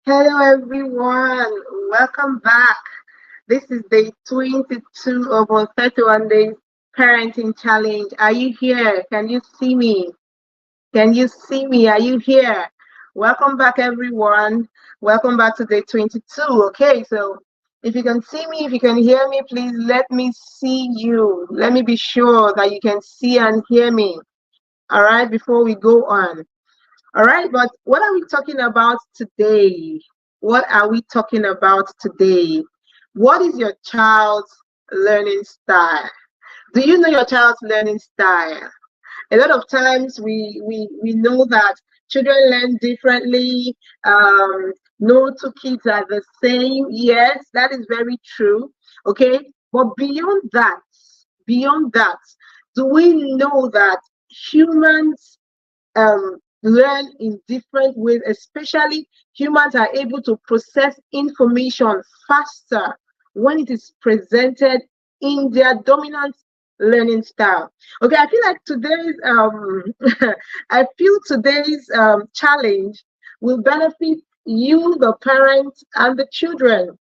Hello, everyone. Welcome back. This is day 22 of our 31 days parenting challenge. Are you here? Can you see me? Can you see me? Are you here? Welcome back, everyone. Welcome back to day 22. Okay, so if you can see me, if you can hear me, please let me see you. Let me be sure that you can see and hear me. All right, before we go on. All right, but what are we talking about today? What are we talking about today? What is your child's learning style? Do you know your child's learning style? A lot of times we know that children learn differently. No two kids are the same. Yes, that is very true. Okay, but beyond that, do we know that humans learn in different ways, especially humans are able to process information faster when it is presented in their dominant learning style. Okay, I feel like today's challenge will benefit you, the parents, and the children.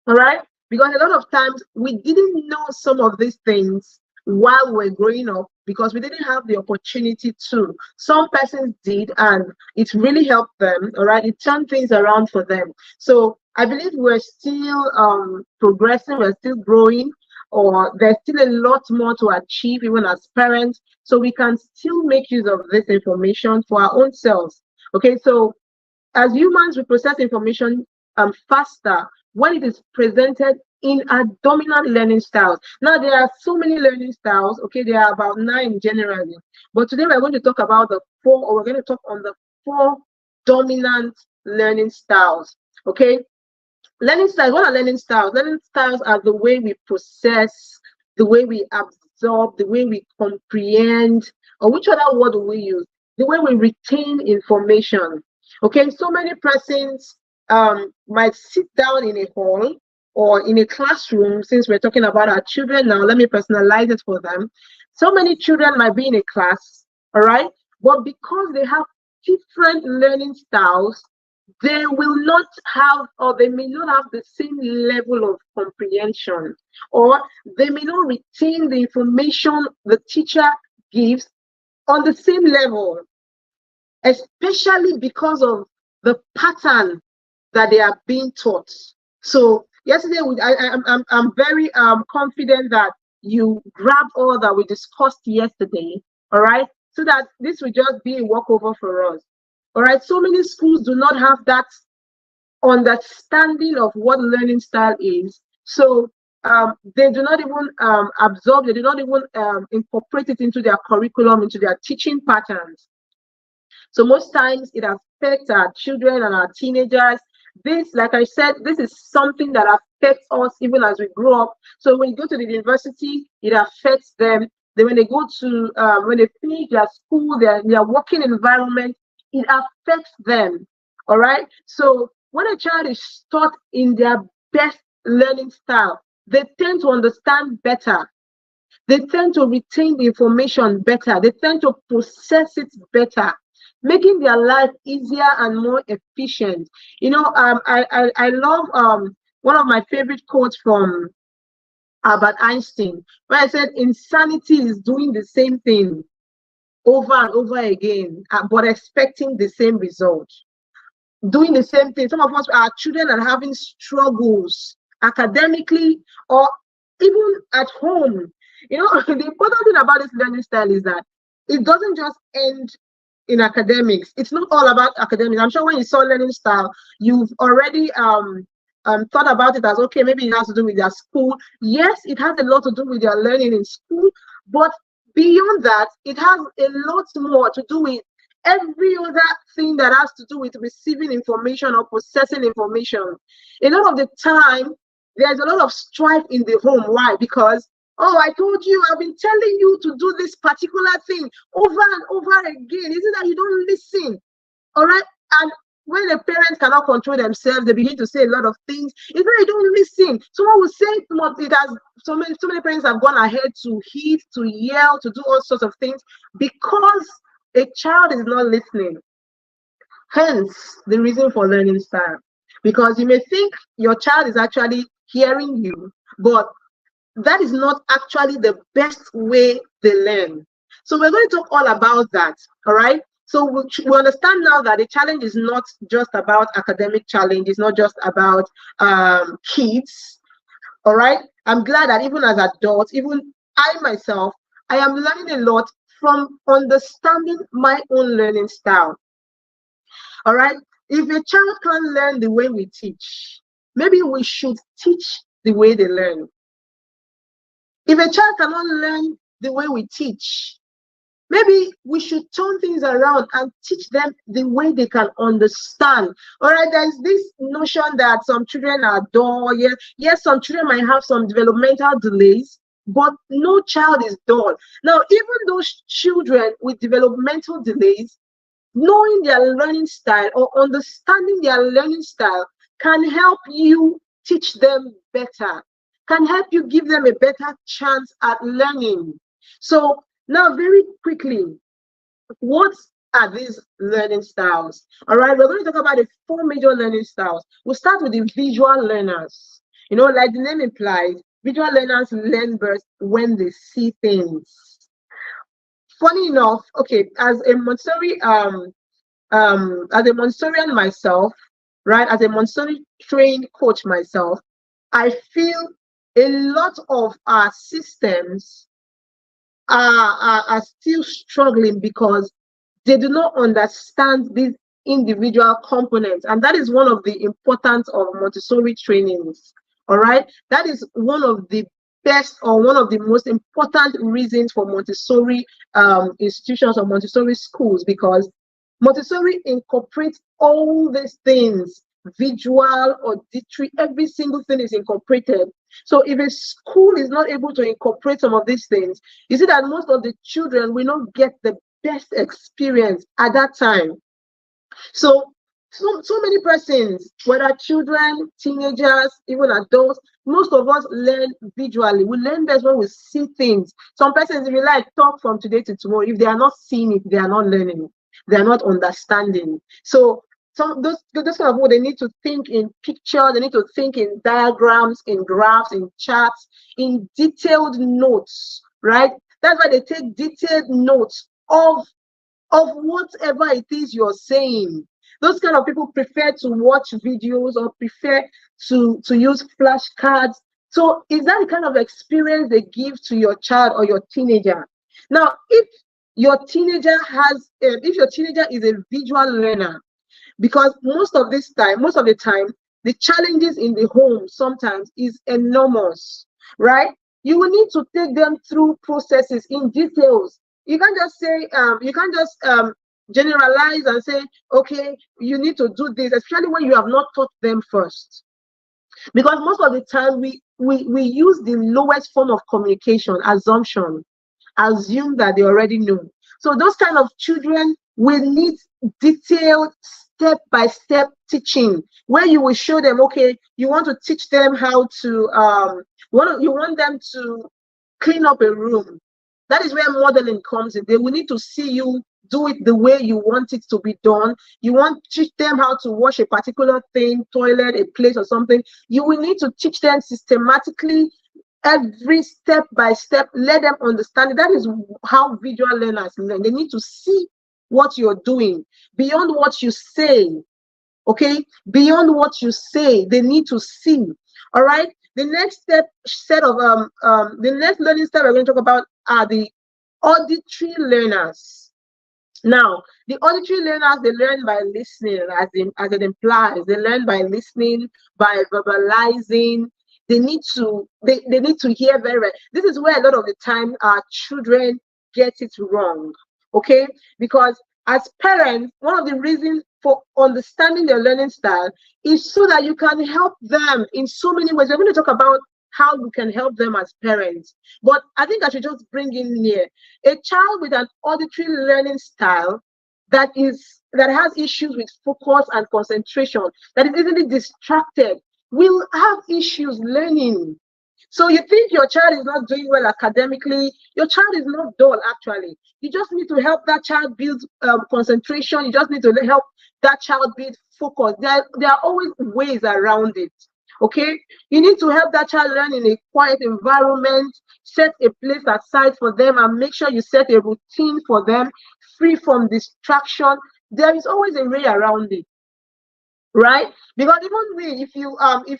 All right, because a lot of times we didn't know some of these things while we're growing up because we didn't have the opportunity to. Some persons did, and it really helped them. All right, it turned things around for them. So I believe we're still progressing, we're still growing, or there's still a lot more to achieve even as parents, so we can still make use of this information for our own selves. Okay, so as humans, we process information faster when it is presented in a dominant learning styles. Now, there are so many learning styles. Okay, there are about 9 generally. But today we're going to talk about the 4, or we're going to talk on the 4 dominant learning styles. Okay, learning styles. What are learning styles? Learning styles are the way we process, the way we absorb, the way we comprehend, or which other word do we use? The way we retain information. Okay, so many persons might sit down in a hall or in a classroom. Since we're talking about our children now, let me personalize it for them. So many children might be in a class, all right, but because they have different learning styles, they will not have, or they may not have the same level of comprehension, or they may not retain the information the teacher gives on the same level, especially because of the pattern that they are being taught. So yesterday, I'm very confident that you grabbed all that we discussed yesterday, all right? So that this will just be a walkover for us. All right, so many schools do not have that understanding of what learning style is. So they do not even absorb, they do not even incorporate it into their curriculum, into their teaching patterns. So most times it affects our children and our teenagers. This, like I said, this is something that affects us even as we grow up. So when you go to the university, it affects them. Then when they go to, when they finish their school, their working environment, it affects them. All right. So when a child is taught in their best learning style, they tend to understand better. They tend to retain the information better. They tend to process it better, making their life easier and more efficient. You know, I love one of my favorite quotes from Albert Einstein, where I said, "Insanity is doing the same thing over and over again, but expecting the same result." Doing the same thing. Some of us, our children are having struggles academically or even at home. You know, the important thing about this learning style is that it doesn't just end in academics. It's not all about academics. I'm sure when you saw learning style, you've already thought about it as, okay, maybe it has to do with their school. Yes, it has a lot to do with their learning in school, but beyond that, it has a lot more to do with every other thing that has to do with receiving information or processing information. A lot of the time, there's a lot of strife in the home. Why? Because, oh, I told you, I've been telling you to do this particular thing over and over again. Isn't that you don't listen? All right. And when the parents cannot control themselves, they begin to say a lot of things. It's when you don't listen. Someone will say it has so many parents have gone ahead to hit, to yell, to do all sorts of things because a child is not listening. Hence the reason for learning style. because you may think your child is actually hearing you, but that is not actually the best way they learn. So we're going to talk all about that. All right. So we understand now that the challenge is not just about academic challenge. It's not just about kids. All right. I'm glad that even as adults, even I myself, I am learning a lot from understanding my own learning style. All right. If a child can't learn the way we teach, maybe we should teach the way they learn. If a child cannot learn the way we teach, maybe we should turn things around and teach them the way they can understand. All right, there's this notion that some children are dull. Yes, some children might have some developmental delays, but no child is dull. Now, even those children with developmental delays, knowing their learning style or understanding their learning style can help you teach them better, can help you give them a better chance at learning. So now, very quickly, what are these learning styles? All right, we're going to talk about the 4 major learning styles. We'll start with the visual learners. You know, like the name implies, visual learners learn best when they see things. Funny enough, okay, as a Montessori as a Montessorian myself, right, as a Montessori trained coach myself, I feel a lot of our systems are still struggling because they do not understand these individual components. And that is one of the importance of Montessori trainings. All right. That is one of the best or one of the most important reasons for Montessori institutions or Montessori schools, because Montessori incorporates all these things, visual, auditory, every single thing is incorporated. So if a school is not able to incorporate some of these things, you see that most of the children will not get the best experience at that time. So many persons, whether children, teenagers, even adults, most of us learn visually. We learn best when we see things. Some persons will like talk from today to tomorrow. If they are not seeing it, they are not learning. They are not understanding. So those kind of people, they need to think in picture, they need to think in diagrams, in graphs, in charts, in detailed notes, right? That's why they take detailed notes of whatever it is you're saying. Those kind of people prefer to watch videos or prefer to use flashcards. So is that the kind of experience they give to your child or your teenager? Now, if your teenager is a visual learner, because most of the time, the challenges in the home sometimes is enormous, right? You will need to take them through processes in details. You can't just say, generalize and say, okay, you need to do this, especially when you have not taught them first. Because most of the time we use the lowest form of communication, assumption, assume that they already know. So those kind of children will need detailed step-by-step teaching, where you will show them, okay, you want to teach them how to you want them to clean up a room. That is where modeling comes in. They will need to see you do it the way you want it to be done. You want to teach them how to wash a particular thing, toilet, a place or something. You will need to teach them systematically, every step by step, let them understand it. That is how visual learners learn. They need to see what you're doing beyond what you say. Okay, beyond what you say, they need to see. All right. The next the next learning step we're going to talk about are the auditory learners. Now, the auditory learners, they learn by listening, as it implies. They learn by listening, by verbalizing. They need to hear very well. This is where a lot of the time our children get it wrong. Okay, because as parents, one of the reasons for understanding their learning style is so that you can help them in so many ways. We're going to talk about how we can help them as parents. But I think I should just bring in here a child with an auditory learning style that has issues with focus and concentration, that is easily distracted, will have issues learning. So you think your child is not doing well academically. Your child is not dull, actually. You just need to help that child build concentration. You just need to help that child build focus. There are always ways around it. Okay, you need to help that child learn in a quiet environment. Set a place aside for them and make sure you set a routine for them, free from distraction. There is always a way around it, right? Because even we, if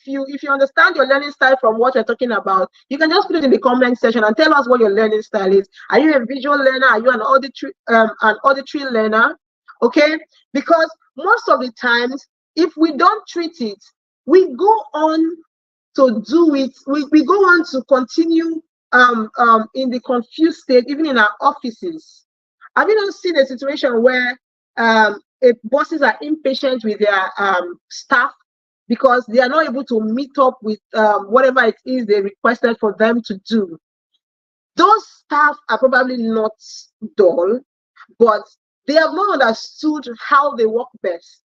you understand your learning style from what we're talking about, you can just put it in the comment section and tell us what your learning style is. Are you a visual learner? Are you an auditory learner? Okay, because most of the times, if we don't treat it, we go on to do it. We go on to continue in the confused state, even in our offices. Have you not seen a situation where bosses are impatient with their staff because they are not able to meet up with whatever it is they requested for them to do? Those staff are probably not dull, but they have not understood how they work best.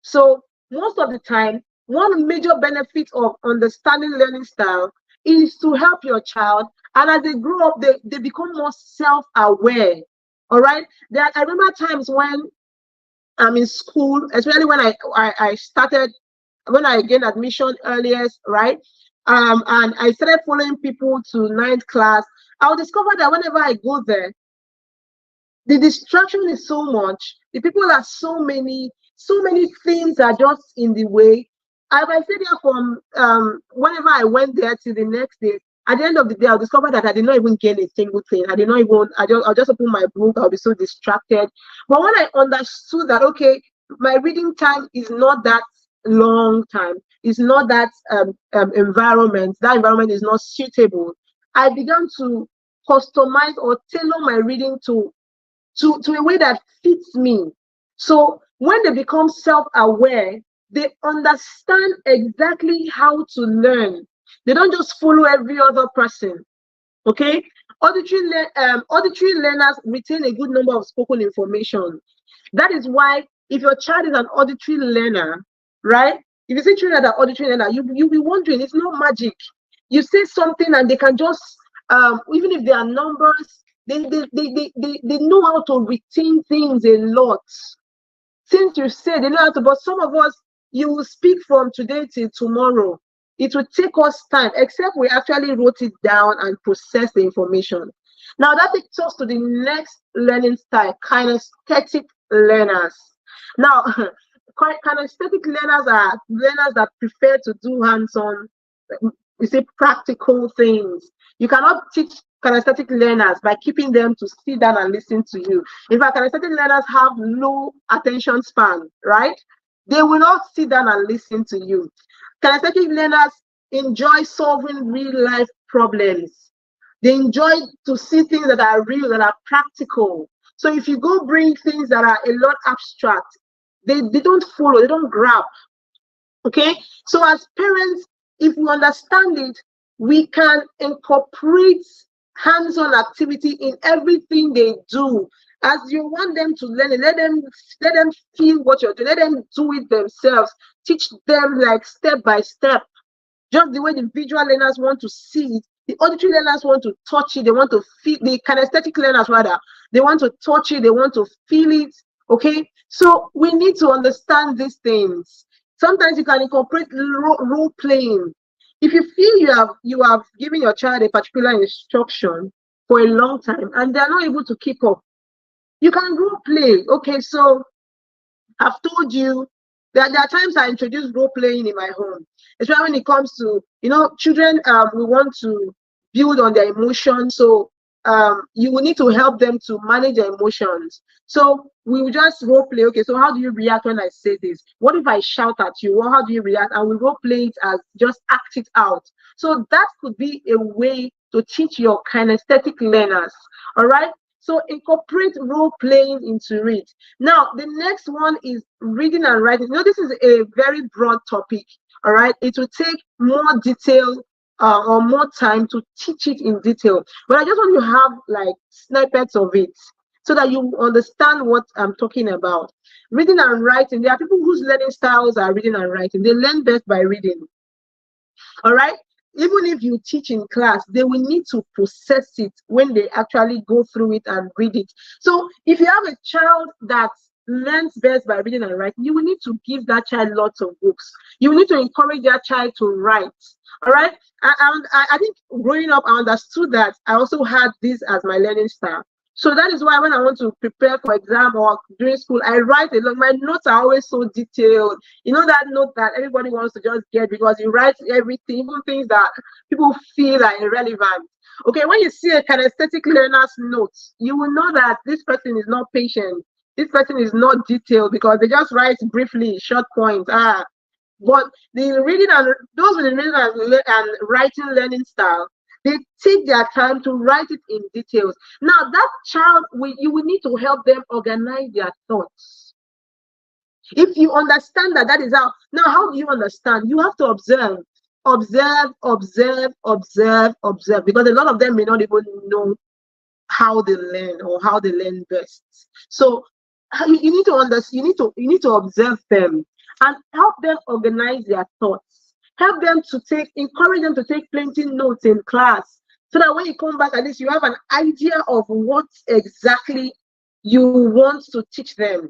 So most of the time, one major benefit of understanding learning style is to help your child, and as they grow up, they become more self-aware. All right. I remember times when I'm in school, especially when I started, when I gained admission earliest, right? And I started following people to ninth class. I'll discover that whenever I go there, the distraction is so much. The people are so many things are just in the way. I might stay there from whenever I went there to the next day. At the end of the day, I'll discover that I did not even gain a single thing. I'll just open my book. I'll be so distracted. But when I understood that, okay, my reading time is not that long time. It's not that environment. That environment is not suitable. I began to customize or tailor my reading to a way that fits me. So when they become self-aware, they understand exactly how to learn. They don't just follow every other person. Okay? Auditory learners retain a good number of spoken information. That is why if your child is an auditory learner, right? If you see children that are auditory learner, you'll be wondering, it's not magic. You say something and they can just, even if they are numbers, they know how to retain things a lot. Since you say they know how to, but some of us, you will speak from today till tomorrow. It will take us time, except we actually wrote it down and process the information. Now that takes us to the next learning style, kinesthetic learners. Now, kinesthetic learners are learners that prefer to do hands-on, you say, practical things. You cannot teach kinesthetic learners by keeping them to sit down and listen to you. In fact, kinesthetic learners have low attention span, right? They will not sit down and listen to you. Kinesthetic learners enjoy solving real life problems. They enjoy to see things that are real, that are practical. So if you go bring things that are a lot abstract, they don't follow, they don't grab. Okay? So as parents, if we understand it, we can incorporate hands-on activity in everything they do. As you want them to learn it, let them feel what you're doing, let them do it themselves. Teach them like step by step. Just the way the visual learners want to see it, the auditory learners want to touch it, they want to feel, the kinesthetic learners rather, they want to touch it, they want to feel it. Okay, so we need to understand these things. Sometimes you can incorporate role playing. If you feel you have given your child a particular instruction for a long time and they're not able to keep up, you can role play. Okay, so I've told you that there are times I introduce role playing in my home, especially when it comes to, children. We want to build on their emotions, so you will need to help them to manage their emotions. So we will just role play. Okay, so how do you react when I say this? What if I shout at you? Well, how do you react? And we role play it as just act it out. So that could be a way to teach your kinesthetic learners. All right. So incorporate role playing into it. Now, the next one is reading and writing. This is a very broad topic. All right. It will take more detail or more time to teach it in detail. But I just want you to have like snippets of it so that you understand what I'm talking about. Reading and writing. There are people whose learning styles are reading and writing. They learn best by reading. All right. even if you teach in class, they will need to process it when they actually go through it and read it. So if you have a child that learns best by reading and writing, you will need to give that child lots of books. You will need to encourage that child to write. All right. I think growing up, I understood that I also had this as my learning style. So that is why when I want to prepare for exam or during school, I write a lot. My notes are always so detailed. You know, that note that everybody wants to just get because you write everything, even things that people feel are irrelevant. Okay, when you see a kinesthetic learner's notes, you will know that this person is not patient. This person is not detailed because they just write briefly, short points. But the reading and those with the reading and writing learning style, they take their time to write it in details. Now, that child, you will need to help them organize their thoughts. If you understand that, that is how. Now, how do you understand? You have to observe, observe, observe, observe, observe, because a lot of them may not even know how they learn or how they learn best. So you need to understand. You need to observe them and help them organize their thoughts. Help them to encourage them to take plenty notes in class, so that when you come back, at least you have an idea of what exactly you want to teach them.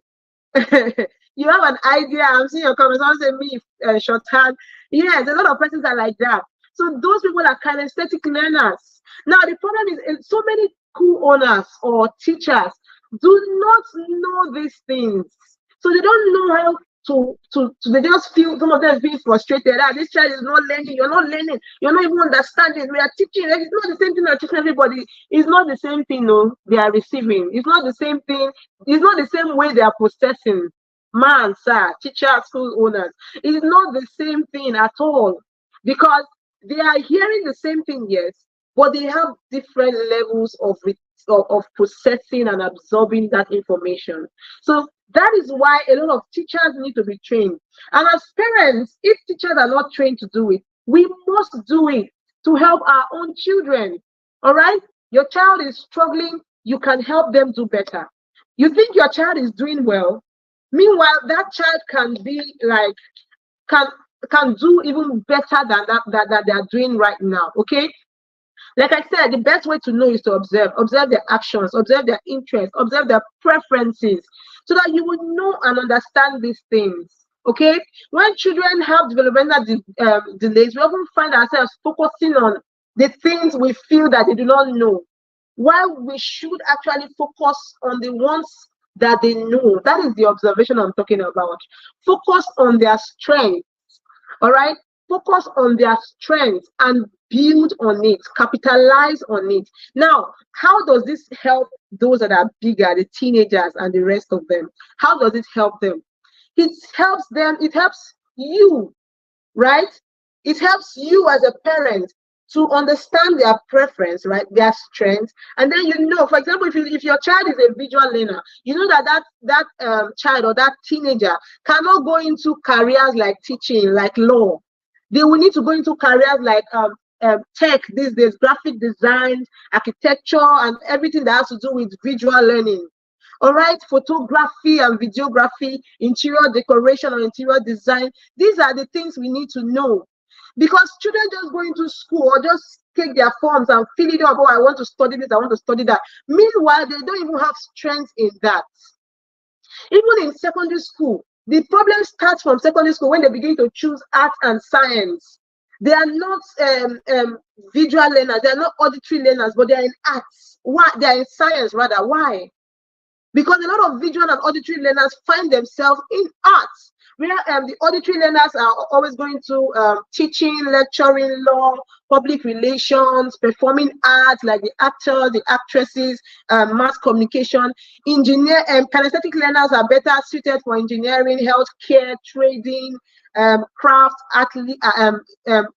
You have an idea. I'm seeing your comments. Someone say me shorthand. Yes, a lot of persons are like that. So those people are kinesthetic learners. Now the problem is so many school owners or teachers do not know these things. So they don't know how they just feel, some of them feel frustrated. This child is not learning, you're not learning, you're not even understanding. We are teaching, it's not the same thing. We're teaching everybody. It's not the same thing, no, they are receiving. It's not the same thing, it's not the same way they are processing. Man, sir, teachers, school owners, it's not the same thing at all, because they are hearing the same thing, yes, but they have different levels of processing and absorbing that information. So that is why a lot of teachers need to be trained. And as parents, if teachers are not trained to do it, we must do it to help our own children. All right? Your child is struggling, you can help them do better. You think your child is doing well, meanwhile, that child can be like, can do even better than that they are doing right now. Okay? Like I said, the best way to know is to observe their actions, observe their interests, observe their preferences, so that you will know and understand these things. Okay? When children have developmental delays, we often find ourselves focusing on the things we feel that they do not know, while we should actually focus on the ones that they know. That is the observation I'm talking about. Focus on their strengths. All right? Focus on their strengths and build on it, capitalize on it. Now, how does this help those that are bigger, the teenagers and the rest of them? How does it help them? It helps them, it helps you, right? It helps you as a parent to understand their preference, right? Their strengths. And then, you know, for example, if your child is a visual learner, you know that child or that teenager cannot go into careers like teaching, like law. They will need to go into careers like tech these days, graphic design, architecture, and everything that has to do with visual learning. All right, photography and videography, interior decoration or interior design. These are the things we need to know, because children just go into school or just take their forms and fill it up. Oh, I want to study this, I want to study that. Meanwhile, they don't even have strength in that. Even in secondary school, the problem starts from secondary school when they begin to choose art and science. They are not visual learners, they are not auditory learners, but they are in arts. Why? They are in science rather. Why? Because a lot of visual and auditory learners find themselves in arts, where the auditory learners are always going to teaching, lecturing, law, public relations, performing arts like the actors, the actresses, mass communication. Kinesthetic learners are better suited for engineering, healthcare, trading, craft, athlete,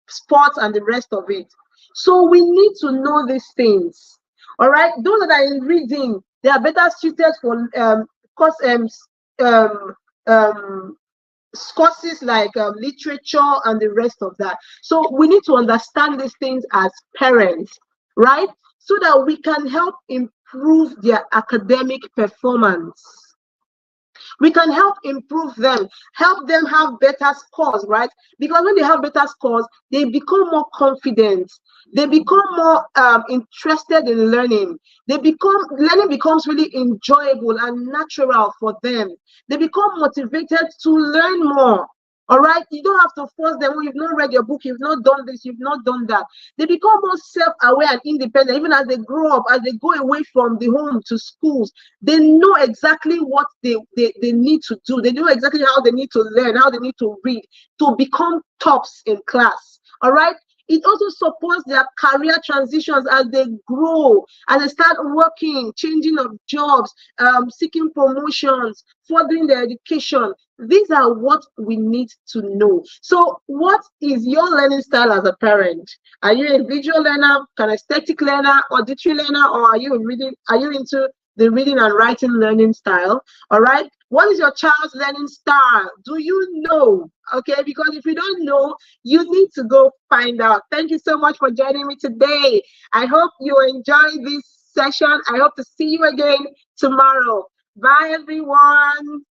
sports, and the rest of it. So we need to know these things. All right, those that are in reading, they are better suited for courses like literature and the rest of that. So we need to understand these things as parents, right? So that we can help improve their academic performance. We can help improve them, help them have better scores, right? Because when they have better scores, they become more confident. They become more interested in learning. Learning becomes really enjoyable and natural for them. They become motivated to learn more. All right, you don't have to force them. Oh, you've not read your book, you've not done this, you've not done that. They become more self-aware and independent, even as they grow up, as they go away from the home to schools. They know exactly what they need to do. They know exactly how they need to learn, how they need to read to become tops in class. All right. It also supports their career transitions as they grow, as they start working, changing of jobs, seeking promotions, furthering their education. These are what we need to know. So what is your learning style as a parent? Are you a visual learner, kinesthetic learner, auditory learner, or are you into the reading and writing learning style? All right. What is your child's learning style? Do you know? Okay, because if you don't know, you need to go find out. Thank you so much for joining me today. I hope you enjoy this session. I hope to see you again tomorrow. Bye, everyone.